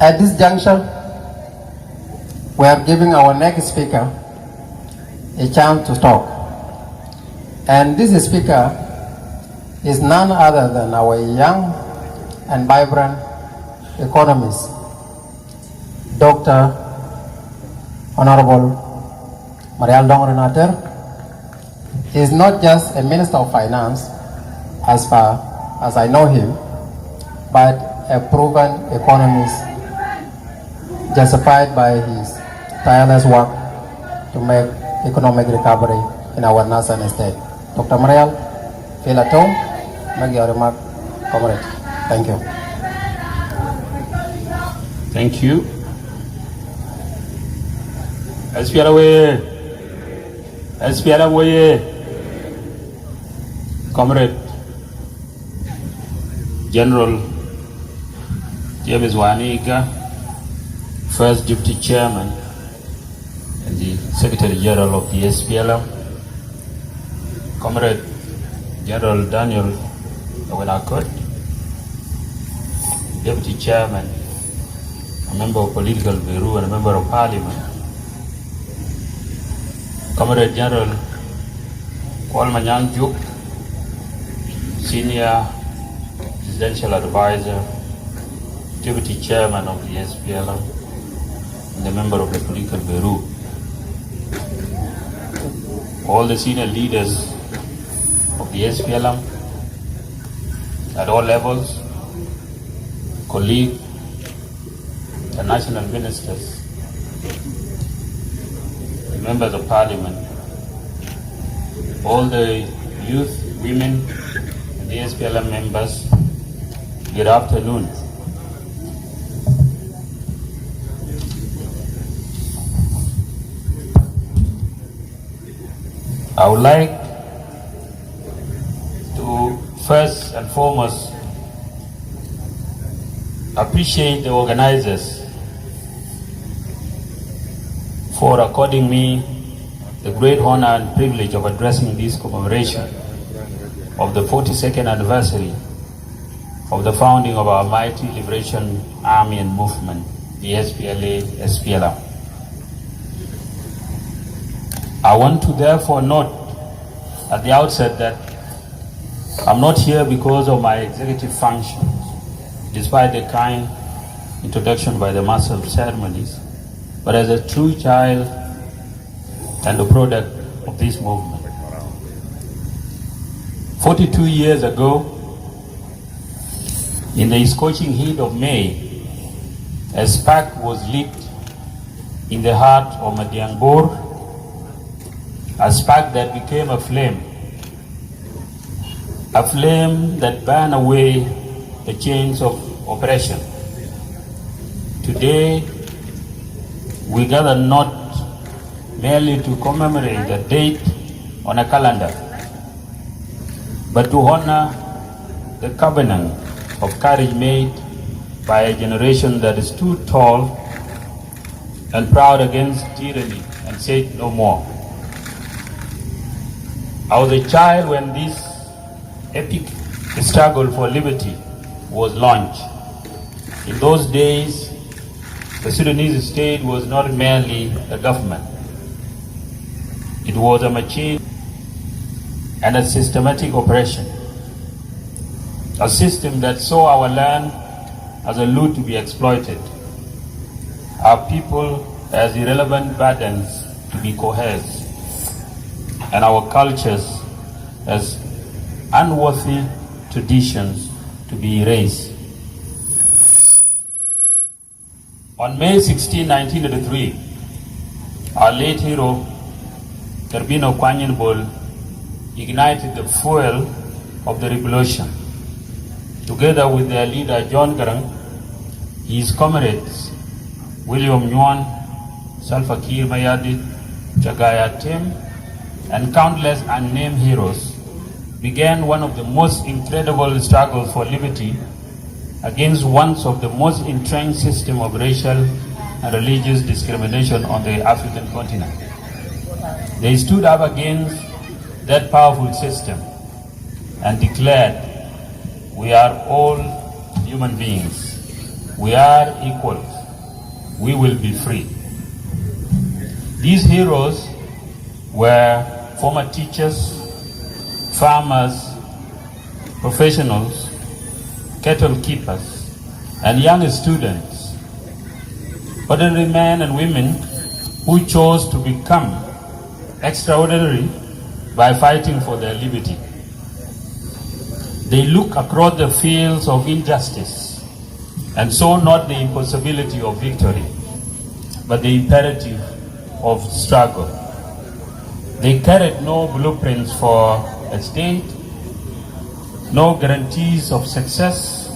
At this juncture, we are giving our next speaker a chance to talk. And this speaker is none other than our young and vibrant economist, Dr. Honorable Marial Dongrin Ater. He is not just a Minister of Finance, as far as I know him, but a proven economist justified by his tireless work to make economic recovery in our nation and state. Dr. Marial, feel at home, make your remark, comrade. Thank you. Thank you. SPLM, Comrade General James Muor-Ager, First Deputy Chairman and the Secretary General of the SPLM, Comrade General Daniel Awelakot, Deputy Chairman, a member of Political Bureau and a member of Parliament, Comrade General Kwalmanyang Juk, Senior Presidential Advisor, Deputy Chairman of the SPLM, and a member of the Political Bureau. All the senior leaders of the SPLM at all levels, colleagues, the national ministers, the members of Parliament, all the youth, women, and the SPLM members, good afternoon. I would like to first and foremost appreciate the organizers for according me the great honor and privilege of addressing this commemoration of the 42nd anniversary of the founding of our mighty liberation army and movement, the SPLM. I want to therefore note at the outset that I'm not here because of my executive functions, despite the kind introduction by the Master of Ceremonies, but as a true child and a product of this movement. 42 years ago, in the scorching heat of May, a spark was lit in the heart of Madiangbor, a spark that became a flame that burned away the chains of oppression. Today, we gather not merely to commemorate the date on a calendar, but to honor the covenant of courage made by a generation that stood tall and proud against tyranny and said no more. I was a child when this epic struggle for liberty was launched. In those days, the Sudanese state was not merely a government. It was a machine and a systematic oppression. A system that saw our land as a loot to be exploited, our people as irrelevant burdens to be coerced, and our cultures as unworthy traditions to be erased. On May 16, 1983, our late hero, Terbino Kwanyenbol, ignited the fuel of the revolution. Together with their leader, John Garang, his comrades, William Nguyen, Salva Kiir Mayardit, Jagaya Tem, and countless unnamed heroes, began one of the most incredible struggles for liberty against one of the most entrenched systems of racial and religious discrimination on the African continent. They stood up against that powerful system and declared, "We are all human beings, We are equals. We will be free. These heroes were former teachers, farmers, professionals, cattle keepers, and young students, ordinary men and women who chose to become extraordinary by fighting for their liberty. They look across the fields of injustice and saw not the impossibility of victory, but the imperative of struggle. They carried no blueprints for a state, no guarantees of success,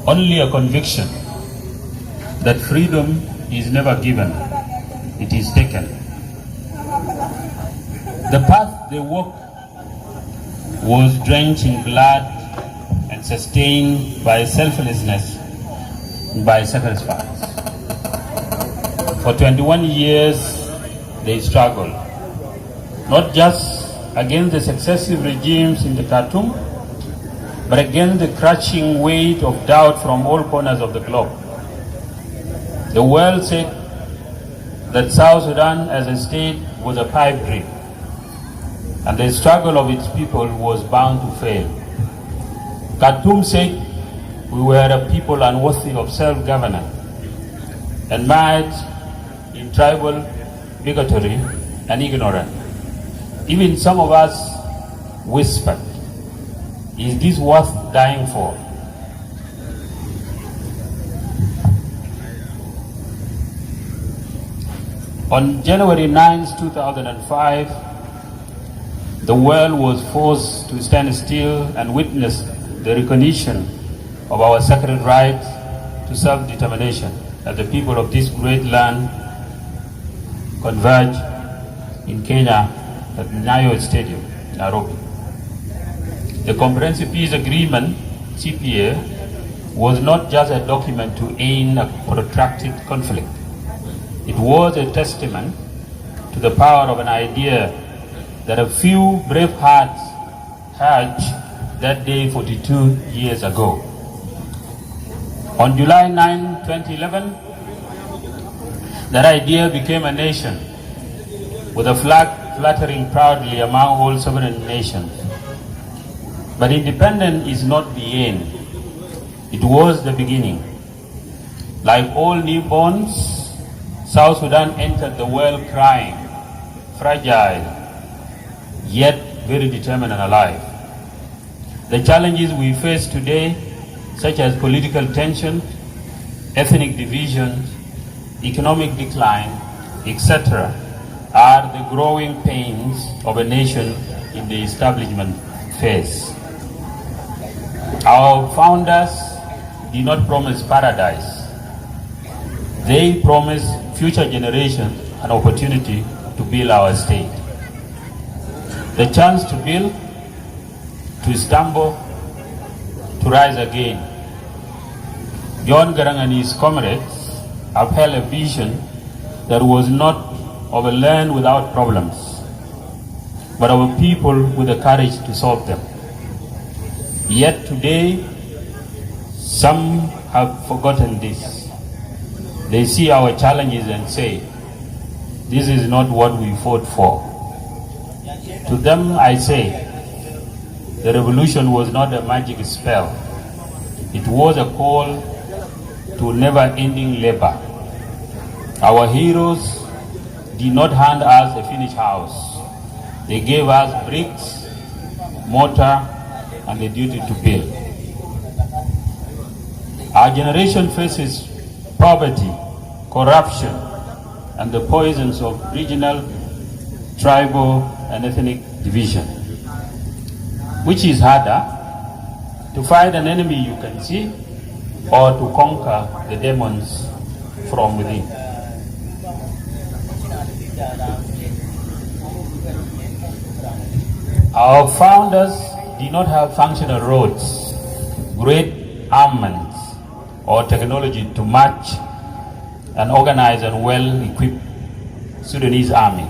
only a conviction that freedom is never given, it is taken. The path they walked was drenched in blood and sustained by selflessness and by sacrifice. For 21 years, they struggled, not just against the successive regimes in the Khartoum, but against the crushing weight of doubt from all corners of the globe. The world said that South Sudan as a state was a pipe dream, and the struggle of its people was bound to fail. Khartoum said we were a people unworthy of self-governance, and mired in tribal bigotry and ignorance. Even some of us whispered, is this worth dying for? On January 9, 2005, the world was forced to stand still and witness the recognition of our sacred right to self-determination as the people of this great land converge in Kenya at Nyayo Stadium, Nairobi. The Comprehensive Peace Agreement, CPA, was not just a document to end a protracted conflict. It was a testament to the power of an idea that a few brave hearts hatched that day 42 years ago. On July 9, 2011, that idea became a nation with a flag fluttering proudly among all sovereign nations. But independence is not the end. It was the beginning. Like all newborns, South Sudan entered the world crying, fragile, yet very determined and alive. The challenges we face today, such as political tension, ethnic divisions, economic decline, etc., are the growing pains of a nation in the establishment phase. Our founders did not promise paradise. They promised future generations an opportunity to build our state. The chance to build, to stumble, to rise again. John Garang and his comrades upheld a vision that was not of a land without problems, but of a people with the courage to solve them. Yet today, some have forgotten this. They see our challenges and say, this is not what we fought for. To them I say, the revolution was not a magic spell. It was a call to never-ending labor. Our heroes did not hand us a finished house. They gave us bricks, mortar, and the duty to build. Our generation faces poverty, corruption, and the poisons of regional, tribal, and ethnic division. Which is harder, to fight an enemy you can see, or to conquer the demons from within? Our founders did not have functional roads, great armaments, or technology to match an organized and well-equipped Sudanese army.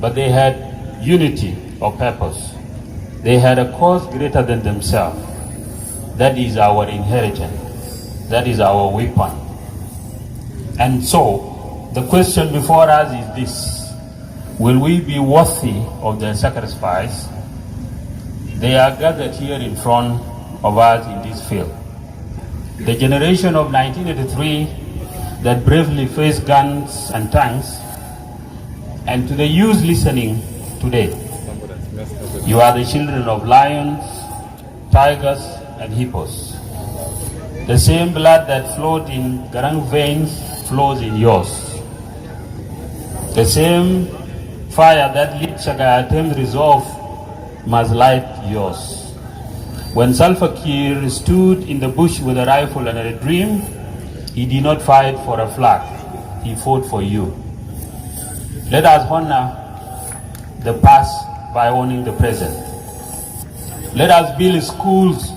But they had unity of purpose. They had a cause greater than themselves. That is our inheritance. That is our weapon. And so, the question before us is this: will we be worthy of their sacrifice? They are gathered here in front of us in this field. The generation of 1983 that bravely faced guns and tanks, and to the youth listening today, you are the children of lions, tigers, and hippos. The same blood that flowed in Garang veins flows in yours. The same fire that lit Shagayatem's resolve must light yours. When Salva Kiir stood in the bush with a rifle and a dream, he did not fight for a flag, he fought for you. Let us honor the past by honoring the present. Let us build schools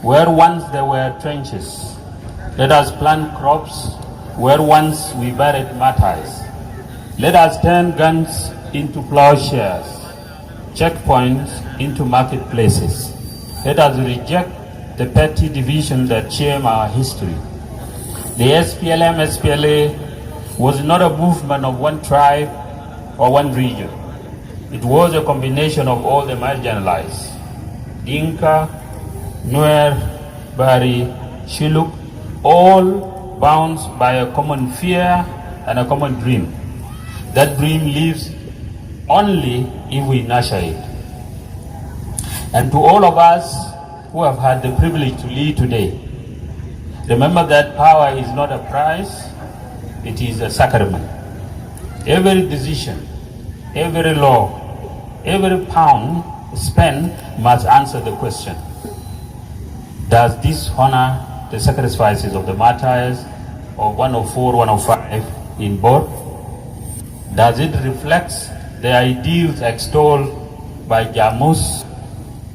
where once there were trenches. Let us plant crops where once we buried martyrs. Let us turn guns into plowshares, checkpoints into marketplaces. Let us reject the petty division that shame our history. The SPLM, SPLA was not a movement of one tribe or one region. It was a combination of all the marginalized: Dinka, Nuer, Bari, Shiluk, all bound by a common fear and a common dream. That dream lives only if we nurture it. And to all of us who have had the privilege to lead today, remember that power is not a prize, it is a sacrament. Every decision, every law, every pound spent must answer the question: does this honor the sacrifices of the martyrs of 104, 105 in both? Does it reflect the ideals extolled by Jamus,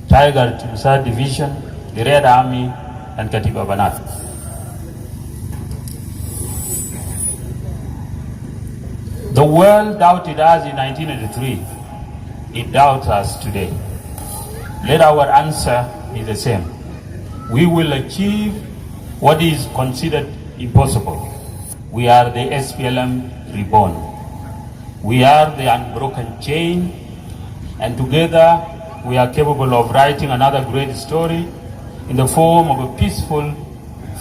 Tiger Timsar Division, the Red Army, and Katiba Banat? The world doubted us in 1983. It doubts us today. Let our answer be the same. We will achieve what is considered impossible. We are the SPLM reborn. We are the unbroken chain, and together we are capable of writing another great story in the form of a peaceful,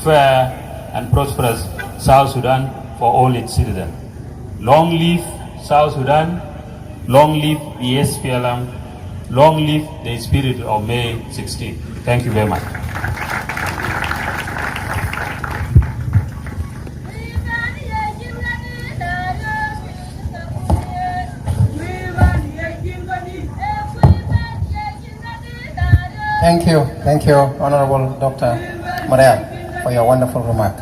fair, and prosperous South Sudan for all its citizens. Long live South Sudan, long live the SPLM, long live the spirit of May 16. Thank you very much. Thank you, Honorable Dr. Marial, for your wonderful remark.